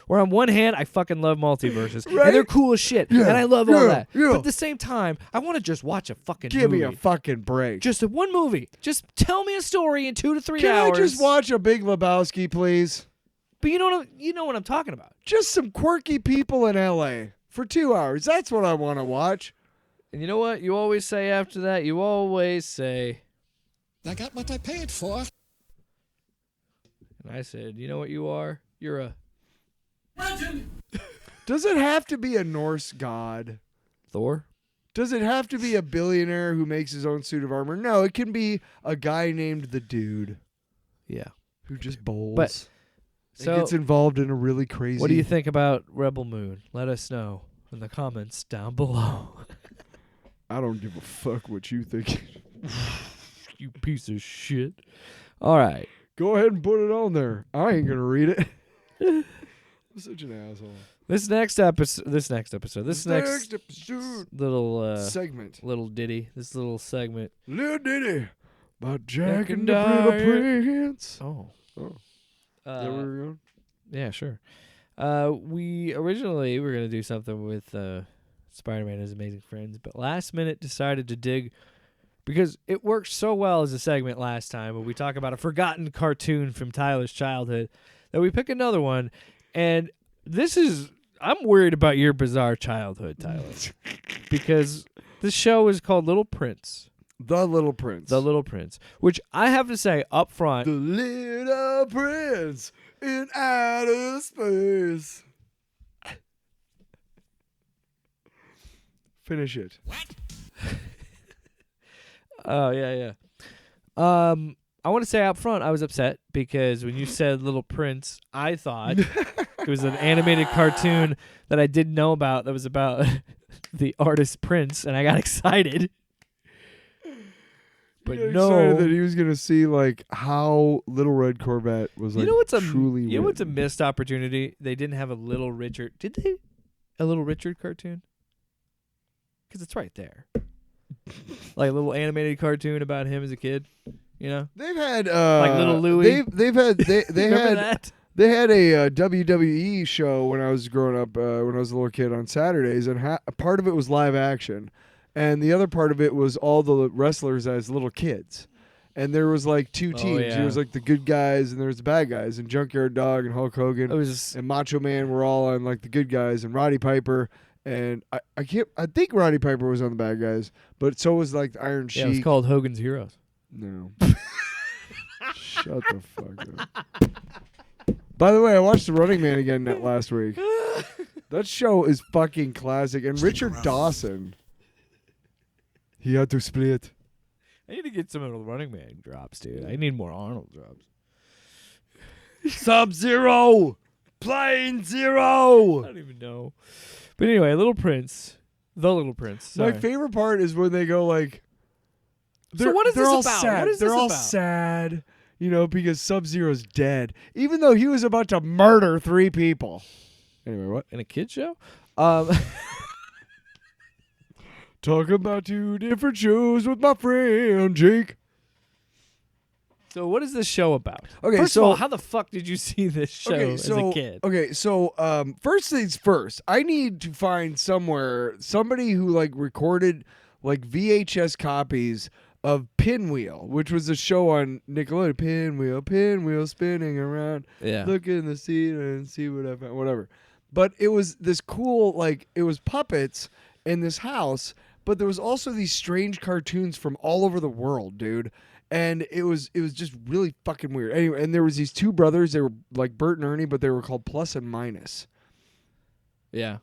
Where on one hand, I fucking love multiverses. Right? And they're cool as shit. Yeah, And I love all yeah, that. yeah. But at the same time, I want to just watch a fucking Give movie. me a fucking break. Just one movie. Just tell me a story in 2 to 3 Can hours. I just watch a Big Lebowski, please? But you know what I'm talking about. Just some quirky people in L.A. for 2 hours. That's what I want to watch. And you know what? You always say after that, you always say, I got what I paid for. and I said, you know what you are? You're a Does it have to be a Norse god? Thor. Does it have to be a billionaire who makes his own suit of armor? No, it can be a guy named the Dude Yeah. who just bowls. But and so gets involved in a really crazy. what do you think about Rebel Moon? Let us know in the comments down below. I don't give a fuck what you think. You piece of shit. All right. Go ahead and put it on there. I ain't gonna read it. I'm such an asshole. This next episode, Next episode. little segment. little ditty, this little segment. Little Ditty by Jack and and the Little Diet. Prince. Oh. Oh. Is that where we're going? Yeah, sure. We originally were gonna do something with Spider-Man and His Amazing Friends, but last minute decided to dig because it worked so well as a segment last time when we talk about a forgotten cartoon from Tyler's childhood that we pick another one. And I'm worried about your bizarre childhood, Tyler, because this show is called Little Prince. The Little Prince. The Little Prince, which I have to say up front, The Little Prince in outer space. Finish it. oh yeah. I want to say up front, I was upset because when you said Little Prince, I thought it was an animated cartoon that I didn't know about that was about the artist Prince, and I got excited. But You got no, excited that he was gonna see like how Little Red Corvette was like. you know what's truly. you know what's a written. missed opportunity? They didn't have a Little Richard. Did they? A Little Richard cartoon? Because it's right there, like a little animated cartoon about him as a kid. You know, They've had like Little Louie. They've had they Remember had that? they had a WWE show when I was growing up when I was a little kid on Saturdays, and part of it was live action, and the other part of it was all the wrestlers as little kids. and there was like two teams. yeah. There was like the good guys and there was the bad guys, and Junkyard Dog and Hulk Hogan It was and Macho Man were all on like the good guys, and Roddy Piper and I think Roddy Piper was on the bad guys, but so was like the Iron Sheik. it was called Hogan's Heroes. No. Shut the fuck up. By the way, I watched The Running Man again last week. That show is fucking classic. And Richard Dawson. He had to split. I need to get some of the Running Man drops, dude. I need more Arnold drops. Sub-Zero! Plane I Zero! don't even know. But anyway, Little Prince. The Little Prince. Sorry. My favorite part is when they go like... So what is they're this all about? Sad. What is they're this all about? sad, because Sub-Zero's dead. Even though he was about to murder 3 people. Anyway, what? In a kid's show? Talking about 2 different shows with my friend Jake. So what is this show about? Okay, First so- of all, how the fuck did you see this show as a kid? Okay, so first things first, I need to find somebody who like recorded like VHS copies of Pinwheel, which was a show on Nickelodeon. Pinwheel spinning around. Yeah. Look in the seat and see what I found. Whatever. But it was this cool, like it was puppets in this house, but there was also these strange cartoons from all over the world, dude. And it was just really fucking weird. Anyway, and there was these 2 brothers. They were like Bert and Ernie, but they were called Plus and Minus. Yeah.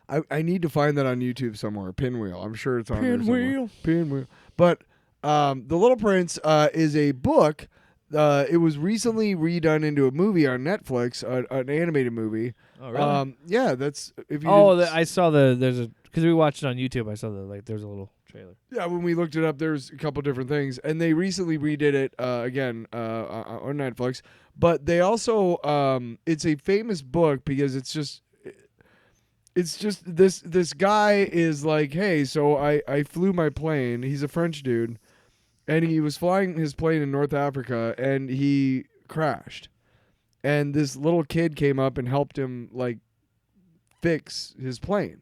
I need to find that on YouTube somewhere. Pinwheel. I'm sure it's on there somewhere. Pinwheel. Pinwheel. But The Little Prince is a book. It was recently redone into a movie on Netflix, an animated movie. Oh, really? Yeah, that's if you. Oh, didn't I saw because we watched it on YouTube. I saw there's a little trailer. Yeah, when we looked it up, there's a couple different things, and they recently redid it again on Netflix. But they also, it's a famous book because it's just this guy is like, hey, so I flew my plane. He's a French dude, and he was flying his plane in North Africa, and he crashed, and this little kid came up and helped him like fix his plane.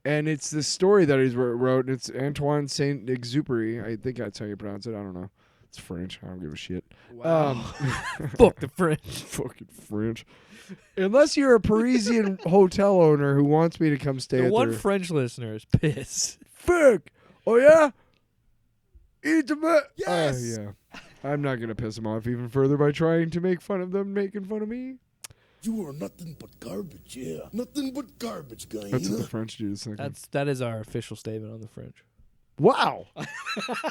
And it's this story that he wrote, and it's Antoine Saint-Exupéry. I think that's how you pronounce it. I don't know. It's French. I don't give a shit. Wow. Fuck the French. Fucking French. Unless you're a Parisian hotel owner who wants me to come stay The at one their... French listener is pissed. Fuck! Oh, yeah? Eat the Yes! yeah. I'm not going to piss them off even further by trying to make fun of them making fun of me. You are nothing but garbage, yeah. Nothing but garbage, guy. That's what the French dude is thinking. That is our official statement on the French. Wow.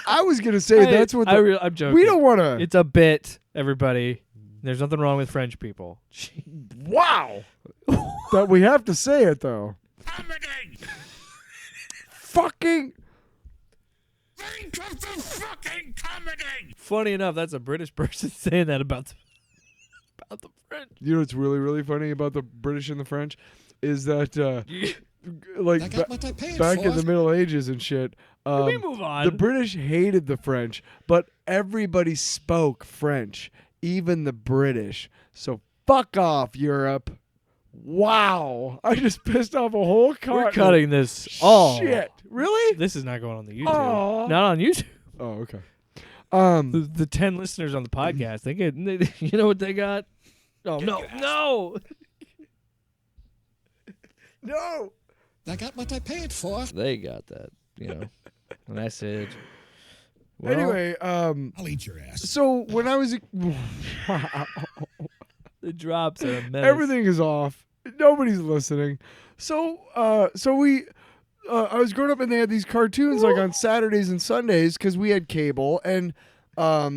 I was going to say that's what the... I'm joking. We don't want to... It's a bit, everybody. There's nothing wrong with French people. Wow. That we have to say it, though. Comedy! Fucking... Think of the fucking comedy! Funny enough, that's a British person saying that about the French. You know what's really, really funny about the British and the French is that, like, I got what I paid back for. in the Middle Ages and shit, Can we move on? the British hated the French, but everybody spoke French, even the British. So fuck off, Europe. Wow. I just pissed off a whole continent. We're cutting this all. Shit. Really? This is not going on the YouTube. Aw. Not on YouTube. Oh, okay. The 10 listeners on the podcast, you know what they got? Oh, no. No. I got what I paid for. They got that, message. Well, Anyway, I'll eat your ass. so when I was... the drops are a menace. Everything is off. Nobody's listening. So we, I was growing up and they had these cartoons like on Saturdays and Sundays because we had cable, and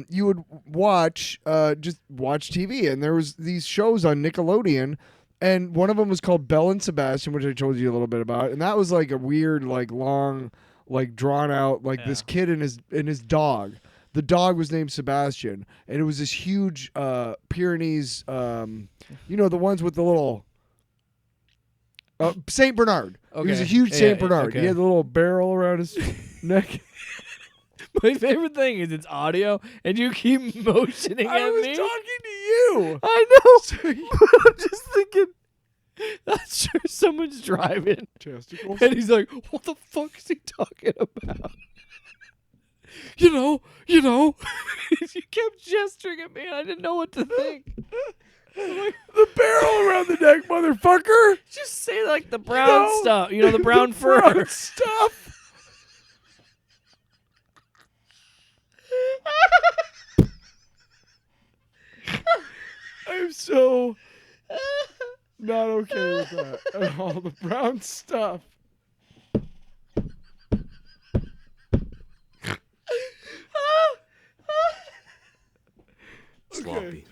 you would watch TV, and there was these shows on Nickelodeon, and one of them was called Belle and Sebastian, which I told you a little bit about, and that was like a weird, like long, like drawn out, like this kid and his dog. The dog was named Sebastian, and it was this huge Pyrenees, the ones with the little Saint Bernard. He was a Okay. huge Yeah, Saint Bernard. okay. He had the little barrel around his neck. My favorite thing is it's audio, and you keep motioning I at was me. talking to you. I know. But I'm just thinking, I'm sure someone's driving, Testicles. and he's like, what the fuck is he talking about? you know. You kept gesturing at me, and I didn't know what to think. The barrel around the neck, motherfucker. Just say like the brown stuff, the brown The fur. brown stuff. I'm so not okay with that at all. The brown stuff. Sloppy.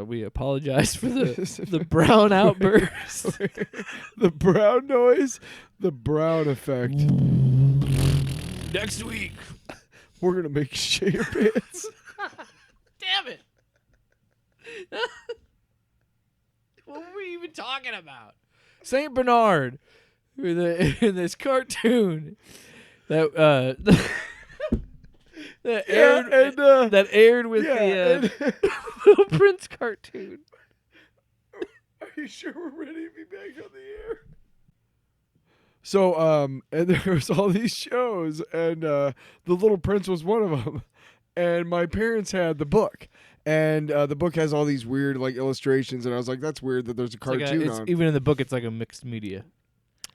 We apologize for the brown outburst. The brown noise, the brown effect. Next week. We're going to make you shit your pants. Damn it. What were we even talking about? Saint Bernard, in this cartoon that that aired with the Little Prince cartoon. Are you sure we're ready to be back on the air? So, and there was all these shows, and The Little Prince was one of them. And my parents had the book, and the book has all these weird like illustrations, and I was like, "That's weird that there's a cartoon on." Even in the book, it's like a mixed media.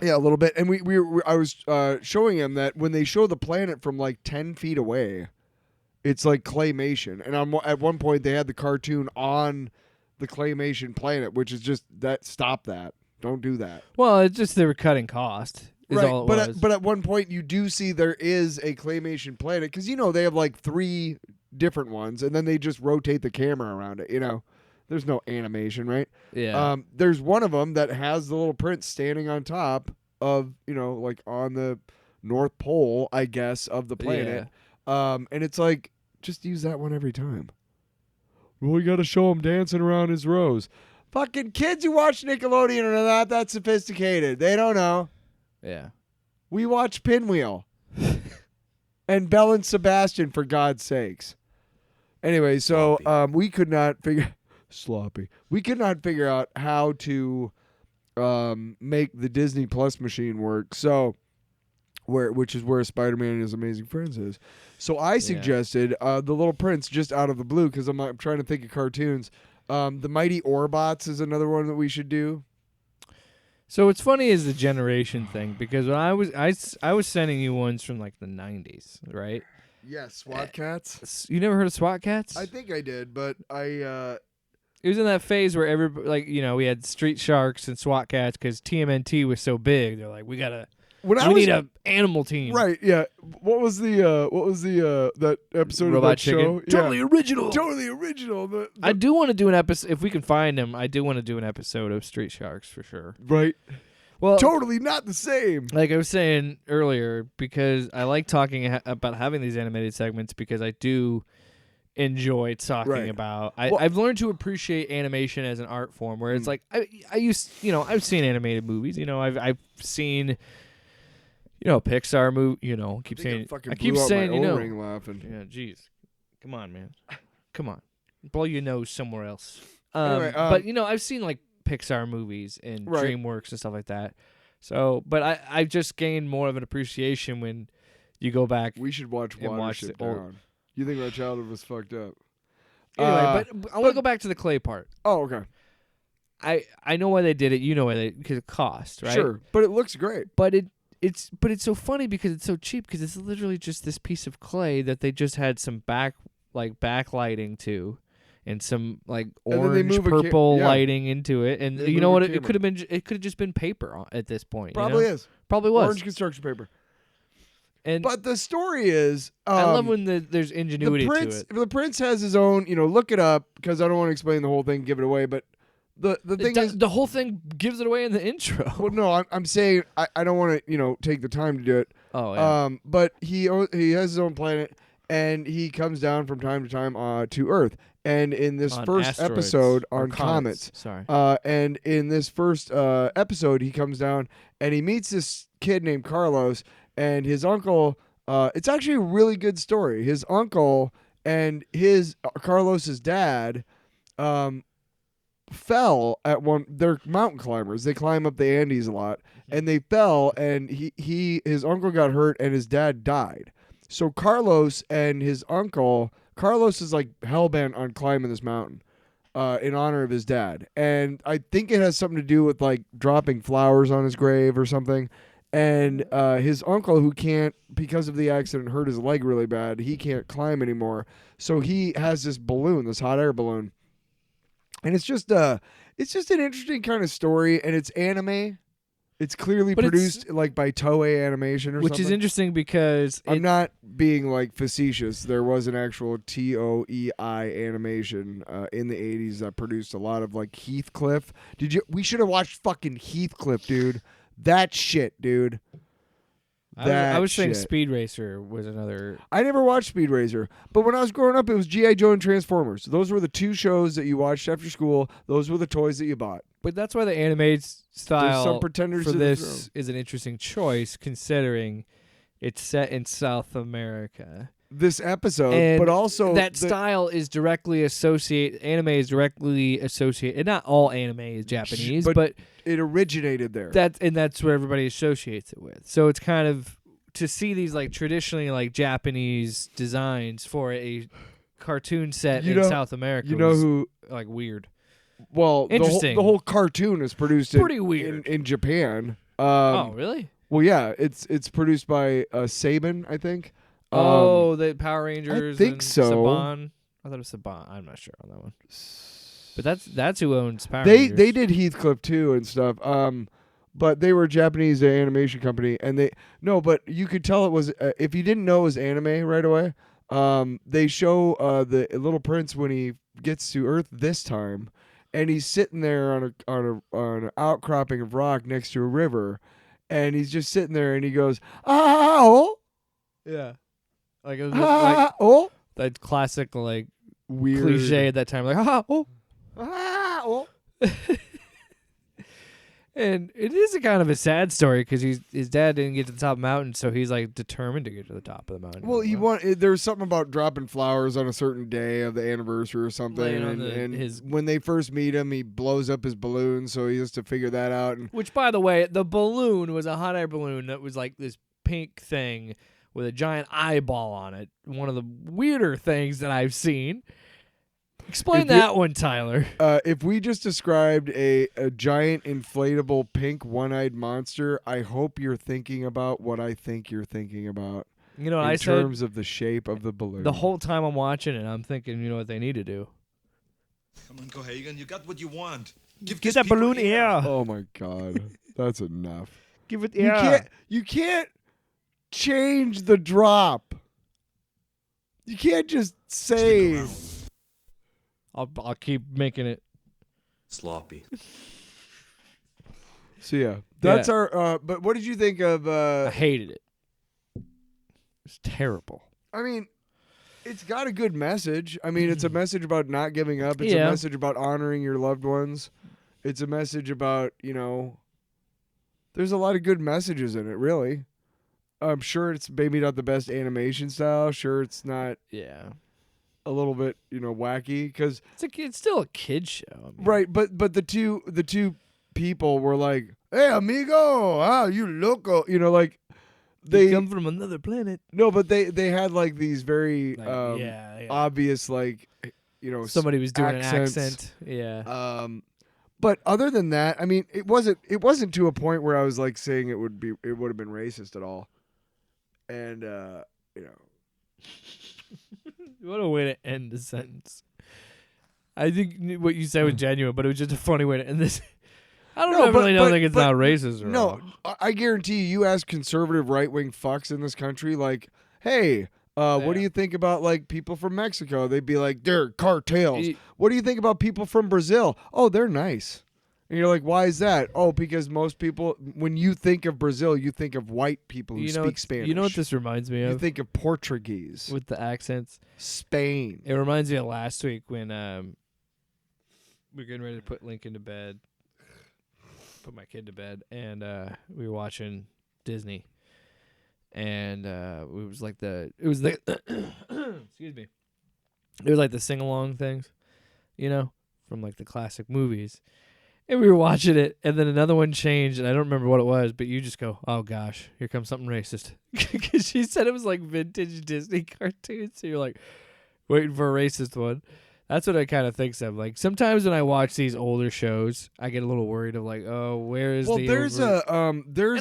Yeah, a little bit. And I was showing him that when they show the planet from like 10 feet away, it's like claymation. And at one point, they had the cartoon on the claymation planet, which is just that. Stop that! Don't do that. Well, it's just they were cutting cost. Right, all it was. but at one point you do see there is a claymation planet because they have like 3 different ones, and then they just rotate the camera around it. There's no animation, right? Yeah. There's one of them that has the little prince standing on top of like on the North Pole, I guess, of the planet. And it's like just use that one every time. Well, we got to show him dancing around his rose. Fucking kids who watch Nickelodeon are not that sophisticated. They don't know. Yeah. We watch Pinwheel and Belle and Sebastian, for God's sakes. Anyway, so we could not figure sloppy. We could not figure out how to make the Disney Plus machine work. So which is where Spider-Man and His Amazing Friends is. So I suggested The Little Prince just out of the blue because I'm trying to think of cartoons. The Mighty Orbots is another one that we should do. So what's funny is the generation thing because when I was sending you ones from like the 90s, right? Yes, SWAT Cats. You never heard of SWAT Cats? I think I did, but it was in that phase where everybody we had Street Sharks and SWAT Cats because TMNT was so big. They're like, we need an animal team. Right, yeah. What was the that episode Robot of that Chicken? show? Totally original. Totally original. I do want to do an episode if we can find them. I do want to do an episode of Street Sharks for sure. Right. Well, totally not the same. Like I was saying earlier, because I like talking about having these animated segments because I do enjoy talking about. I've learned to appreciate animation as an art form, where it's like I've seen animated movies. I've seen. Pixar movie. I keep saying laughing. Yeah, jeez, come on, man, come on, blow your nose somewhere else. Anyway, but I've seen like Pixar movies and DreamWorks and stuff like that. So, but I've just gained more of an appreciation when you go back. We should watch Watership Down. You think my childhood was fucked up? Anyway, but I want to go back to the clay part. Oh, okay. I know why they did it. You know why because it cost, right? Sure, but it looks great. But it's so funny because it's so cheap because it's literally just this piece of clay that they just had some backlighting to, and some like orange purple lighting into it, and you know what? It could have just been paper at this point. Probably is. Probably was orange construction paper. But the story is, I love when there's ingenuity to it. The prince has his own. Look it up because I don't want to explain the whole thing, give it away, but. The thing is, the whole thing gives it away in the intro. Well, no, I'm saying I don't want to take the time to do it. Oh yeah. But he has his own planet, and he comes down from time to time to Earth. And in this first episode on comets, sorry. And in this first episode, he comes down and he meets this kid named Carlos and his uncle. It's actually a really good story. His uncle and his Carlos's dad. fell at one. They're mountain climbers. They climb up the Andes a lot, and they fell, and his uncle got hurt, and his dad died. So Carlos and his uncle, Carlos is like hellbent on climbing this mountain, in honor of his dad, and I think it has something to do with like dropping flowers on his grave or something. And his uncle, who can't, because of the accident, hurt his leg really bad. He can't climb anymore, so he has this balloon, this hot air balloon. And it's just an interesting kind of story, and it's anime. It's clearly produced like by Toei Animation or which something. is interesting because I'm not being like facetious. There was an actual TOEI animation in the 80s that produced a lot of like Heathcliff. We should have watched fucking Heathcliff, dude. That shit, dude. I was saying shit. Speed Racer was another. I never watched Speed Racer, but when I was growing up, it was G.I. Joe and Transformers. Those were the two shows that you watched after school. Those were the toys that you bought. But that's why the anime style some pretenders for to the this throne. is an interesting choice, considering it's set in South America. This episode, And but also that style is directly associated. Anime is directly associated. And not all anime is Japanese, but it originated there. that's where everybody associates it with. So it's kind of to see these like traditionally like Japanese designs for a cartoon set in South America. You know was, who? like weird. Well, Interesting. The whole cartoon is produced Pretty weird. in Japan. Oh, really? Well, yeah, it's produced by Saban, I think. The Power Rangers. think and so. Saban. I thought it was Saban. I'm not sure on that one. But that's who owns Power They Rangers. they did Heathcliff too and stuff. But they were a Japanese animation company, and but you could tell it was if you didn't know it was anime right away. They show the Little Prince when he gets to Earth this time, and he's sitting there on an outcropping of rock next to a river, and he's just sitting there, and he goes Yeah. Like, that classic like weird cliche at that time, like And it is a kind of a sad story because his dad didn't get to the top of the mountain, so he's like determined to get to the top of the mountain. Well, there was something about dropping flowers on a certain day of the anniversary or something, and when they first meet him, he blows up his balloon, so he has to figure that out. And which, by the way, the balloon was a hot air balloon that was like this pink thing with a giant eyeball on it. One of the weirder things that I've seen. Explain that one, Tyler. If we just described a giant inflatable pink one-eyed monster, I hope you're thinking about what I think you're thinking about. You know what in I said? terms of the shape of the balloon. The whole time I'm watching it, I'm thinking, you know what they need to do? Come on, Cohagen, you got what you want. Give Get that balloon air. Oh my god, that's enough. Give it You can't change the drop. You can't just say. I'll keep making it. Sloppy. So yeah, that's our. But what did you think of? I hated it. It's terrible. I mean, it's got a good message. I mean, it's a message about not giving up. It's Yeah. a message about honoring your loved ones. It's a message about, there's a lot of good messages in it, really. I'm sure it's maybe not the best animation style. Sure, it's not Yeah. a little bit, wacky because It's still a kid show. I mean, right. But the two people were like, "Hey, amigo, you loco," like They they come from another planet. no, but they had like these very Yeah. obvious like Somebody was doing accents. an accent. Yeah. But other than that, I mean, it wasn't to a point where I was like saying it would have been racist at all. And What a way to end the sentence. I think what you said was genuine, but it was just a funny way to end this. I don't think it's not racist or no. I guarantee you ask conservative right-wing fucks in this country, like, hey, what do you think about like people from Mexico? They'd be like, they're cartels. What do you think about people from Brazil? Oh, they're nice. And you're like, why is that? Oh, because most people, when you think of Brazil, you think of white people who speak Spanish. You know what this reminds me of? You think of Portuguese. With the accents? Spain. It reminds me of last week when we were getting ready to put Lincoln to bed, put my kid to bed, and we were watching Disney. And it was like excuse me. It was like the sing-along things, from like the classic movies. And we were watching it, and then another one changed, and I don't remember what it was, but you just go, oh gosh, here comes something racist. Because she said it was like vintage Disney cartoons, so you're like waiting for a racist one. That's what I kind of think of. Like sometimes when I watch these older shows, I get a little worried of like, oh, where is the there's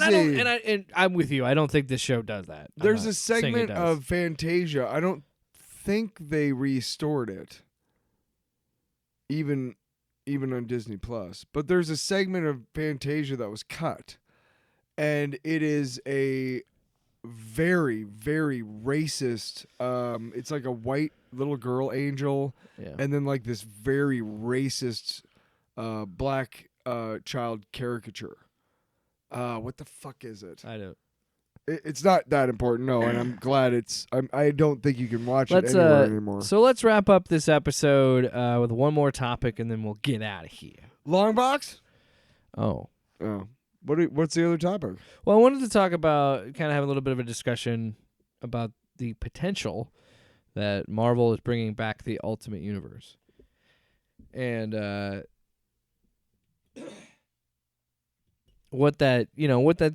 and I'm with you. I don't think this show does that. There's a segment of Fantasia. I don't think they restored it. Even on Disney Plus. But there's a segment of Fantasia that was cut. And it is a very, very racist it's like a white little girl angel and then like this very racist black child caricature. What the fuck is it? I don't. It's not that important, no, and I'm glad I don't think you can watch it anywhere anymore. So let's wrap up this episode with one more topic, and then we'll get out of here. Long box? Oh. What's the other topic? Well, I wanted to talk about, kind of have a little bit of a discussion about the potential that Marvel is bringing back the Ultimate Universe. And what that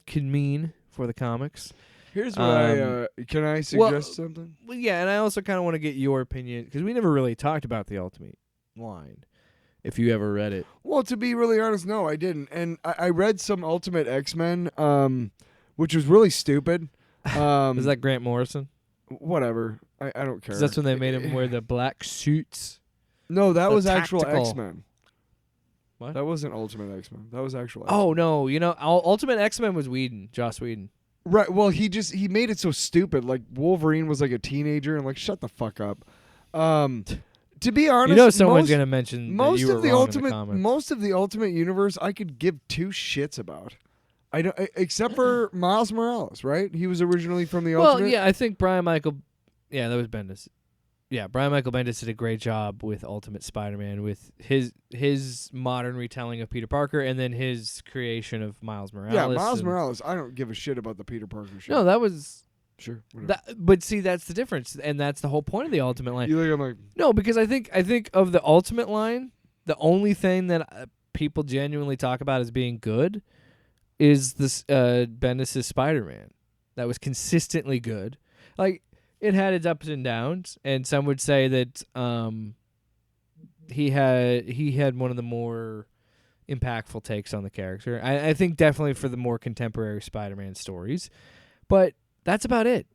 could mean for the comics. Here's what can I suggest something? Well, yeah, and I also kind of want to get your opinion, because we never really talked about the Ultimate line, if you ever read it. Well, to be really honest, no, I didn't. And I read some Ultimate X-Men, which was really stupid. Is that Grant Morrison? Whatever. I don't care. 'Cause that's when they made him wear the black suits. No, that The was actual tactical. X-Men. What? That wasn't Ultimate X-Men. That was actual X-Men. Oh, no. Ultimate X-Men was Joss Whedon. Right. Well, he made it so stupid. Like Wolverine was like a teenager, and like shut the fuck up. To be honest, Someone's gonna mention that most you were of the wrong Ultimate, in the comments. most of the Ultimate Universe, I could give two shits about. I don't, except for Miles Morales. Right? He was originally from the Ultimate. Well, yeah, I think Brian Michael. Yeah, that was Bendis. Yeah, Brian Michael Bendis did a great job with Ultimate Spider-Man, with his modern retelling of Peter Parker, and then his creation of Miles Morales. Yeah, Miles Morales. I don't give a shit about the Peter Parker shit. No, that was sure. Whatever. but see, that's the difference, and that's the whole point of the Ultimate line. You think I'm like No, because I think of the Ultimate line, the only thing that people genuinely talk about as being good is this Bendis' Spider-Man. That was consistently good. Like, it had its ups and downs, and some would say that he had one of the more impactful takes on the character. I think definitely for the more contemporary Spider-Man stories, but that's about it.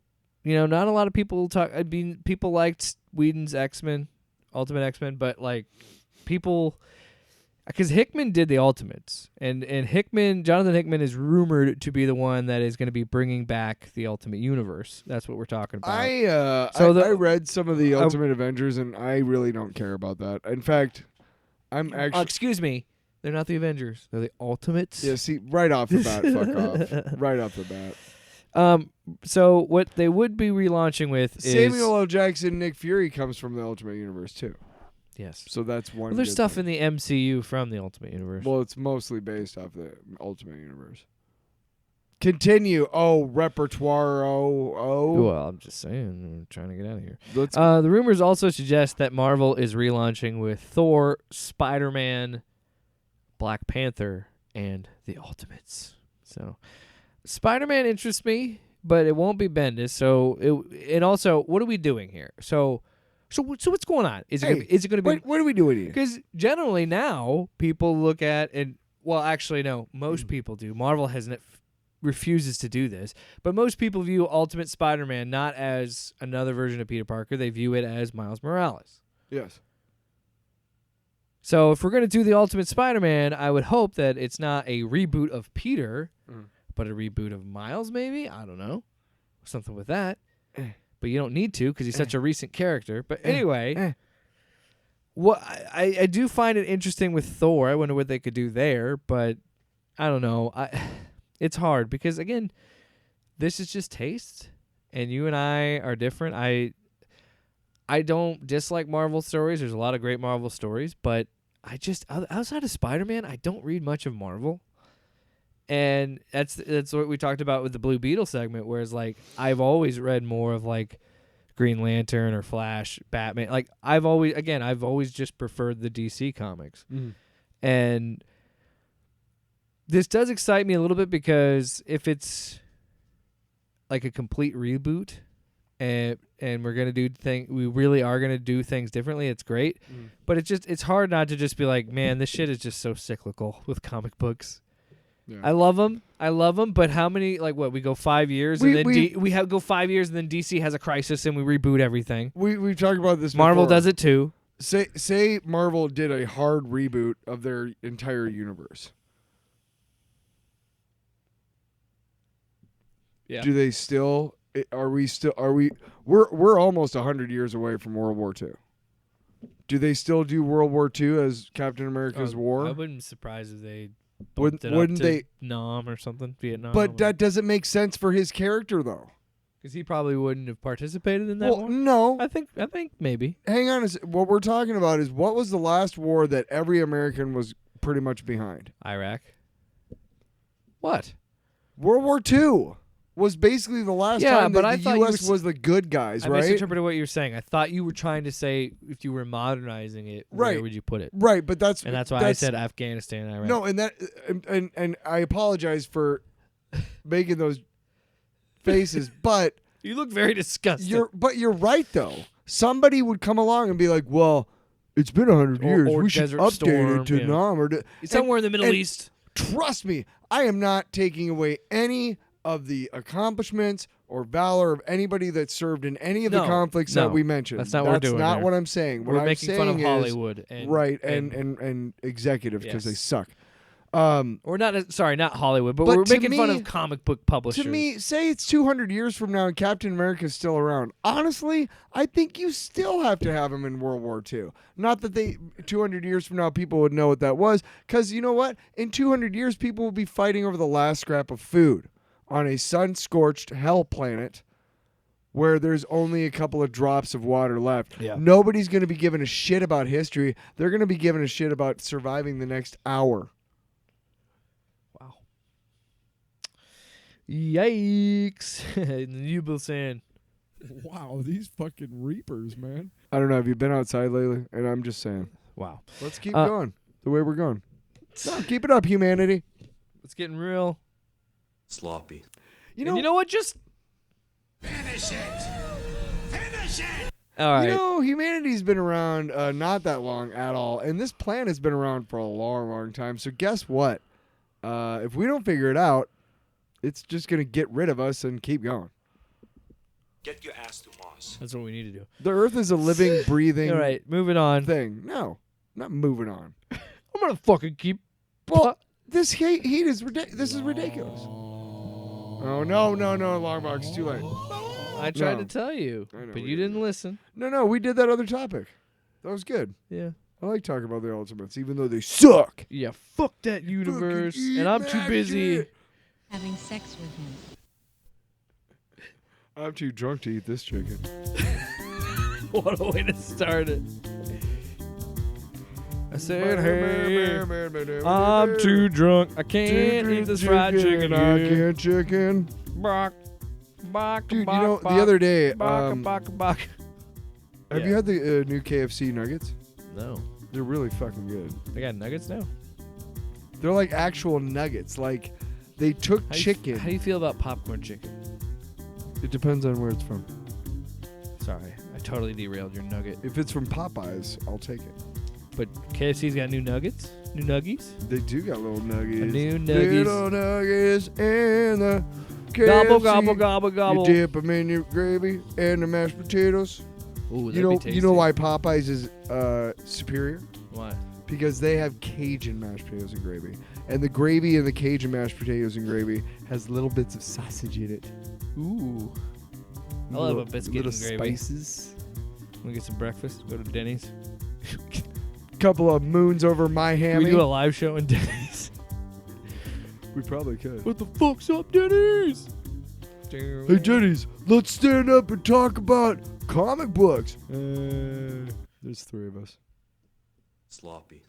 Not a lot of people talk. I mean, people liked Whedon's X-Men, Ultimate X-Men, but like people, because Hickman did the Ultimates, and Jonathan Hickman is rumored to be the one that is going to be bringing back the Ultimate Universe. That's what we're talking about. I read some of the Ultimate Avengers, and I really don't care about that. In fact, I'm actually excuse me, they're not the Avengers. They're the Ultimates. Yeah, see, right off the bat, fuck off. Right off the bat. So what they would be relaunching with Samuel L. Jackson, Nick Fury comes from the Ultimate Universe too. Yes. So that's one. Well, there's good stuff thing. in the MCU from the Ultimate Universe. Well, it's mostly based off the Ultimate Universe. Continue. Oh, repertoire. Oh. Well, I'm just saying. I'm trying to get out of here. Let's The rumors also suggest that Marvel is relaunching with Thor, Spider-Man, Black Panther, and the Ultimates. So, Spider-Man interests me, but it won't be Bendis. So, and also, what are we doing here? So what's going on? Is it going to be? What are we doing here? Because generally now people look at actually no, most people do. Marvel refuses to do this, but most people view Ultimate Spider-Man not as another version of Peter Parker. They view it as Miles Morales. Yes. So if we're going to do the Ultimate Spider-Man, I would hope that it's not a reboot of Peter, but a reboot of Miles, maybe? I don't know. Something with that. But you don't need to because he's such a recent character. But anyway, what I do find it interesting with Thor. I wonder what they could do there, but I don't know. It's hard because, again, this is just taste, and you and I are different. I don't dislike Marvel stories. There's a lot of great Marvel stories, but I just, outside of Spider-Man, I don't read much of Marvel. And that's what we talked about with the Blue Beetle segment, whereas like I've always read more of like Green Lantern or Flash, Batman. Like I've always just preferred the DC comics. And this does excite me a little bit because if it's like a complete reboot and we're going to we really are going to do things differently, it's great. But it's hard not to just be like, man, this shit is just so cyclical with comic books. Yeah. I love them, but how many, like what, we go 5 years and then we go 5 years and then DC has a crisis and we reboot everything. We've talked about this Marvel before. does it too. Say Marvel did a hard reboot of their entire universe. Yeah. Do they still? We're almost 100 years away from World War II. Do they still do World War II as Captain America's War? I wouldn't be surprised if they Wouldn't they? Nam or something, Vietnam. But that doesn't make sense for his character, though. Because he probably wouldn't have participated in that Well, war. no. I think maybe. Hang on. What we're talking about is what was the last war that every American was pretty much behind? Iraq. What? World War II was basically the last time but that I the thought you U.S. was the good guys, I right? misinterpreted what you were saying. I thought you were trying to say if you were modernizing it, where Right. would you put it? Right, but that's why I said Afghanistan, Iraq. no, and I apologize for making those faces, but You look very disgusted. you're right though. Somebody would come along and be like, "Well, it's been 100 years. or We should Desert update Storm, it to yeah. Nam or to, It's somewhere in the Middle and East. Trust me, I am not taking away any of the accomplishments or valor of anybody that served in any of the conflicts that we mentioned. That's not what we're doing That's not here. what I'm saying. What We're I'm making saying fun of is, Hollywood. And, right, and executives because they Yes. suck. Or not. Sorry, not Hollywood, but But we're to making fun me- of comic book publishers. To me, say it's 200 years from now and Captain America's still around. Honestly, I think you still have to have him in World War II. Not that 200 years from now people would know what that was, because you know what? In 200 years, people will be fighting over the last scrap of food on a sun-scorched hell planet where there's only a couple of drops of water left. Yeah. Nobody's going to be giving a shit about history. They're going to be giving a shit about surviving the next hour. Wow. Yikes! You Bill saying, Wow, these fucking reapers, man. I don't know. Have you been outside lately? And I'm just saying. wow, Let's keep going the way we're going. No, keep it up, humanity. it's getting real. Sloppy. You And know, you know what? Just Finish it! Finish it! all right. you know, humanity's been around not that long at all, and this plan has been around for a long, long time. So guess what? If we don't figure it out, it's just gonna get rid of us and keep going. Get your ass to Mars. That's what we need to do. The Earth is a living, breathing All right, moving on. thing. No, not moving on. I'm gonna fucking keep. Well, this heat is ridiculous. This is ridiculous. Oh no, Longbox, too late. I tried No. to tell you, I know but we you did. didn't listen. No, we did that other topic. That was good. Yeah. I like talking about the Ultimates, even though they suck. Yeah. Fuck that universe, eat and I'm too that busy. shit. Having sex with him. I'm too drunk to eat this chicken. What a way to start it. I said, hey, I'm too drunk. I can't eat this fried chicken. I Yeah. can't chicken. Bok, Dude, you know, the other day, Bok. have you Yeah. had the new KFC nuggets? No. They're really fucking good. They got nuggets now? They're like actual nuggets. Like, they took chicken. How do you feel about popcorn chicken? It depends on where it's from. Sorry, I totally derailed your nugget. If it's from Popeyes, I'll take it. But KFC's got new nuggets? New nuggies? They do got little nuggets. new nuggies. Little nuggets in the KFC. Gobble, gobble, gobble, gobble. You dip them in your gravy and the mashed potatoes. Ooh, You know why Popeyes is superior? Why? Because they have Cajun mashed potatoes and gravy. And the gravy in the Cajun mashed potatoes and gravy has little bits of sausage in it. Ooh. I love a biscuit little and gravy. spices. Want to get some breakfast? Go to Denny's? Couple of moons over my Can hammy. we do a live show in Denny's? We probably could. What the fuck's up, Denny's? Hey, Denny's, let's stand up and talk about comic books. There's three of us. Sloppy.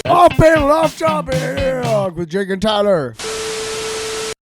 Up and left up here with Jake and Tyler.